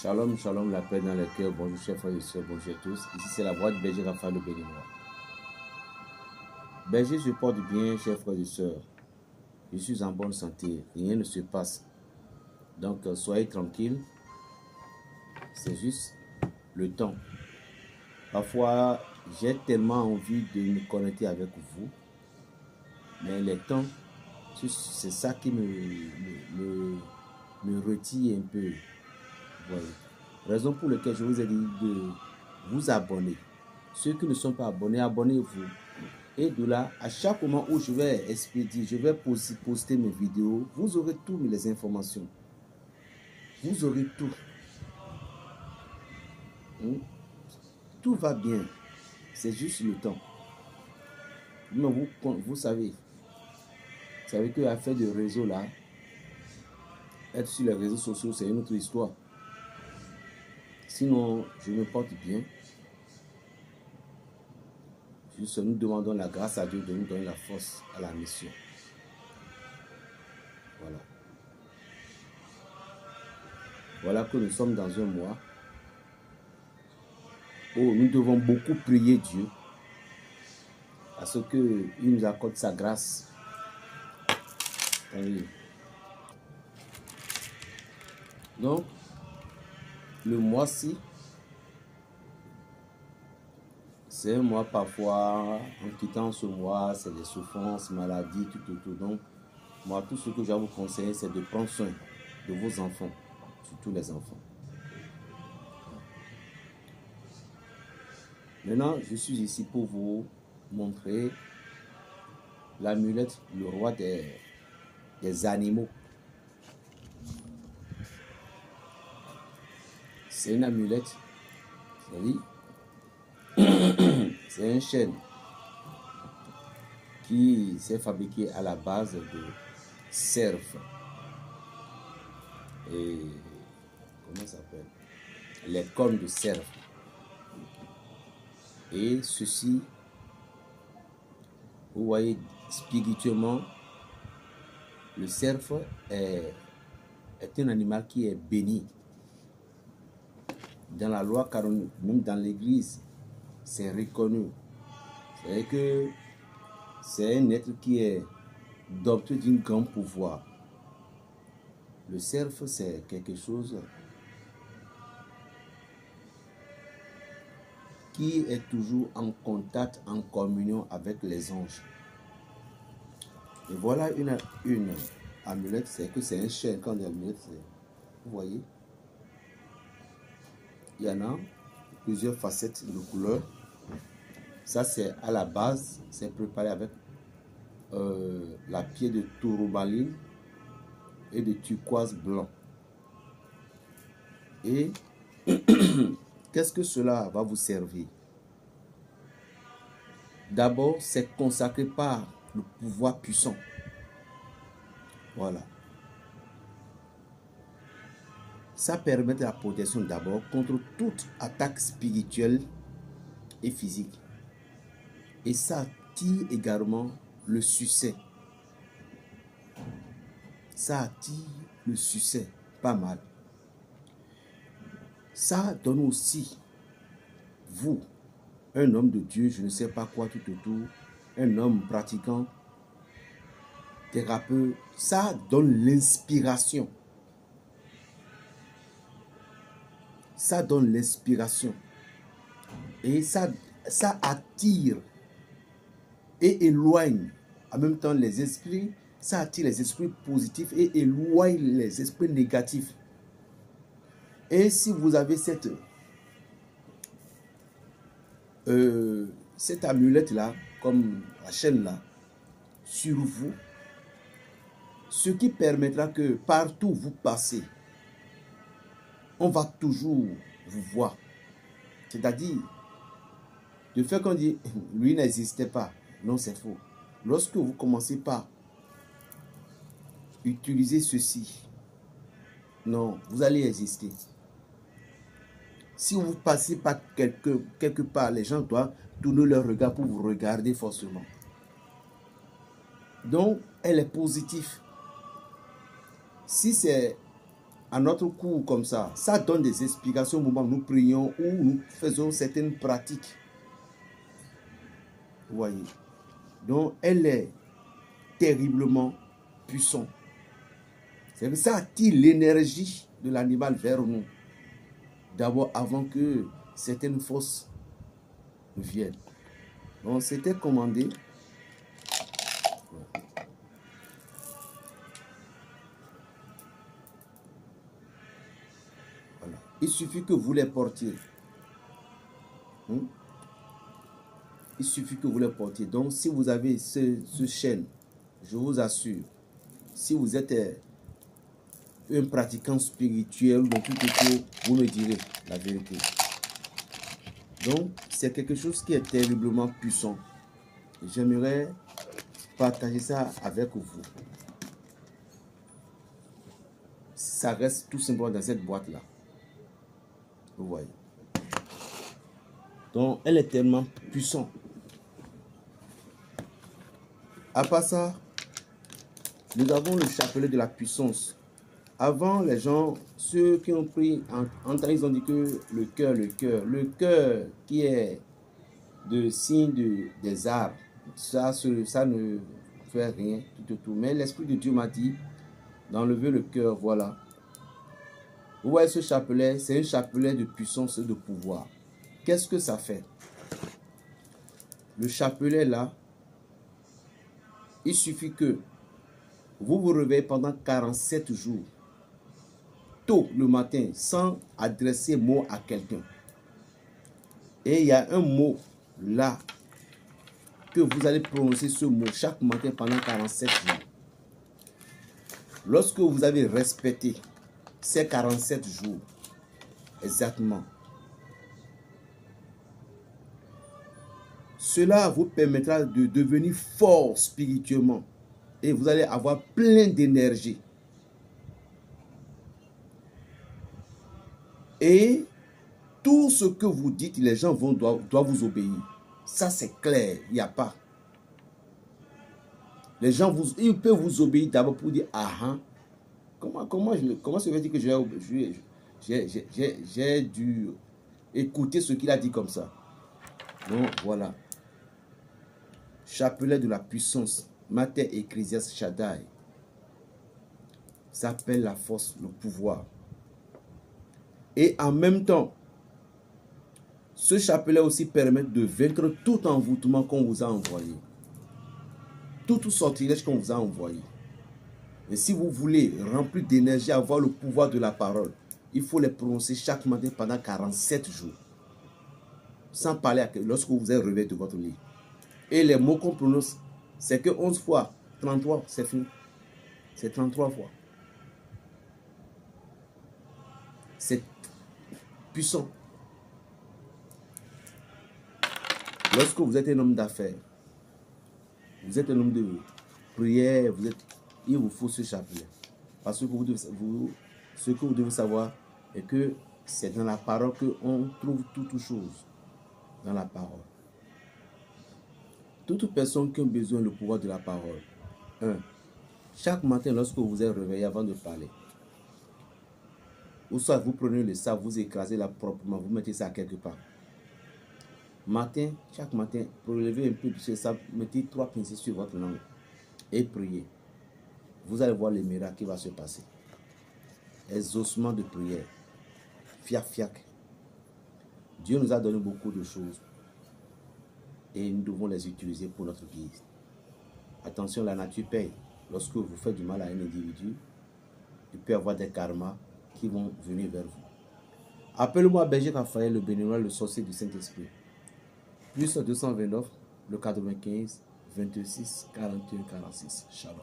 Shalom, shalom, la paix dans le cœur. Bonjour, chers frères et sœurs, bonjour à tous. Ici, c'est la voix de berger Raphaël le Béninois. Berger se porte bien, chers frères et sœurs. Je suis en bonne santé, rien ne se passe. Donc, soyez tranquilles. C'est juste le temps. Parfois, j'ai tellement envie de me connecter avec vous, mais le temps, c'est ça qui me retire un peu. Voilà. Raison pour laquelle je vous ai dit de vous abonner. Ceux qui ne sont pas abonnés, abonnez-vous. Et de là, à chaque moment où je vais expédier, je vais poster mes vidéos, vous aurez toutes les informations. Vous aurez tout. Tout va bien. C'est juste le temps. Mais vous savez que l'affaire de réseau là, être sur les réseaux sociaux, c'est une autre histoire. Sinon, je me porte bien. Juste nous demandons la grâce à Dieu de nous donner la force à la mission. Voilà. Voilà que nous sommes dans un mois où nous devons beaucoup prier Dieu à ce qu'il nous accorde sa grâce. Oui. Donc, le mois-ci, c'est un mois parfois, en quittant ce mois, c'est des souffrances, maladies, tout. Donc, moi, tout ce que je vais vous conseiller, c'est de prendre soin de vos enfants, surtout les enfants. Maintenant, je suis ici pour vous montrer l'amulette, le roi des animaux. C'est une amulette, c'est un chêne qui s'est fabriqué à la base de cerf. Et comment ça s'appelle? Les cornes de cerf. Et ceci, vous voyez, spirituellement, le cerf est un animal qui est béni. Dans la loi canonique, même dans l'église, c'est reconnu. C'est que c'est un être qui est doté d'un grand pouvoir. Le cerf, c'est quelque chose qui est toujours en contact, en communion avec les anges. Et voilà une amulette, c'est que c'est un chêne. Quand on dit amulette, vous voyez, il y en a plusieurs facettes de couleurs. Ça, c'est à la base, c'est préparé avec la pierre de tourmaline et de turquoise blanc. Et qu'est-ce que cela va vous servir? D'abord, c'est consacré par le pouvoir puissant. Voilà. Ça permet la protection d'abord contre toute attaque spirituelle et physique. Et ça attire également le succès. Ça attire le succès, pas mal. Ça donne aussi, vous, un homme de Dieu, je ne sais pas quoi tout autour, un homme pratiquant, thérapeute, ça donne l'inspiration. Ça donne l'inspiration. Et ça attire et éloigne en même temps les esprits. Ça attire les esprits positifs et éloigne les esprits négatifs. Et si vous avez cette amulette-là, comme la chaîne-là, sur vous, ce qui permettra que partout où vous passez, on va toujours vous voir. C'est-à-dire, le fait qu'on dit, lui n'existait pas. Non, c'est faux. Lorsque vous commencez par utiliser ceci, non, vous allez exister. Si vous passez par quelque part, les gens doivent tourner leur regard pour vous regarder forcément. Donc, elle est positive. Si c'est à notre cours comme ça, ça donne des explications au moment où nous prions ou nous faisons certaines pratiques. Vous voyez. Donc, elle est terriblement puissante. C'est que ça attire l'énergie de l'animal vers nous. D'abord, avant que certaines forces viennent. Donc, c'était commandé. Voilà. Il suffit que vous les portiez. Il suffit que vous les portiez. Donc, si vous avez ce chêne, je vous assure, si vous êtes un pratiquant spirituel, donc tout autour, vous me direz la vérité. Donc, c'est quelque chose qui est terriblement puissant. J'aimerais partager ça avec vous. Ça reste tout simplement dans cette boîte-là. Vous voyez. Donc, elle est tellement puissante. À part ça, nous avons le chapelet de la puissance. Avant, les gens, ceux qui ont pris en temps, ils ont dit que le cœur qui est de signe des arbres, ça ne fait rien tout autour. Mais l'Esprit de Dieu m'a dit d'enlever le cœur, voilà. Vous voyez ce chapelet, c'est un chapelet de puissance et de pouvoir. Qu'est-ce que ça fait? Le chapelet là, il suffit que vous vous réveillez pendant 47 jours, tôt le matin, sans adresser mot à quelqu'un. Et il y a un mot là, que vous allez prononcer ce mot chaque matin pendant 47 jours. Lorsque vous avez respecté ces 47 jours, exactement, cela vous permettra de devenir fort spirituellement et vous allez avoir plein d'énergie. Et tout ce que vous dites, les gens doivent vous obéir. Ça, c'est clair, il n'y a pas. Les gens, ils peuvent vous obéir d'abord pour dire, ah, comment se fait-il que j'ai dû écouter ce qu'il a dit comme ça. Donc, voilà. Chapelet de la puissance, Mater Ecclesias Shaddai, s'appelle la force, le pouvoir. Et en même temps, ce chapelet aussi permet de vaincre tout envoûtement qu'on vous a envoyé. Tout sortilège qu'on vous a envoyé. Et si vous voulez remplir d'énergie, avoir le pouvoir de la parole, il faut les prononcer chaque matin pendant 47 jours. Sans parler lorsque vous êtes réveillé de votre lit. Et les mots qu'on prononce, c'est que 11 fois, 33, c'est fini. C'est 33 fois. C'est puissant. Lorsque vous êtes un homme d'affaires, vous êtes un homme de prière, il vous faut ce chapelet. Parce que ce que vous devez savoir est que c'est dans la parole qu'on trouve toutes choses. Dans la parole. Toute personne qui a besoin du pouvoir de la parole. 1. Chaque matin, lorsque vous vous êtes réveillé avant de parler, ou soit vous prenez le sable, vous écrasez là proprement, vous mettez ça quelque part. Chaque matin, prélevez un peu de ce sable, mettez 3 pincées sur votre langue et priez. Vous allez voir les miracles qui vont se passer. Exaucement de prière. Fiac. Dieu nous a donné beaucoup de choses et nous devons les utiliser pour notre guise. Attention, la nature paye. Lorsque vous faites du mal à un individu, il peut y avoir des karmas qui vont venir vers vous. Appelle-moi Berger Raphaël, le bénévole, le sorcier du Saint-Esprit. Plus 229, le 95, 26, 41, 46. Shalom.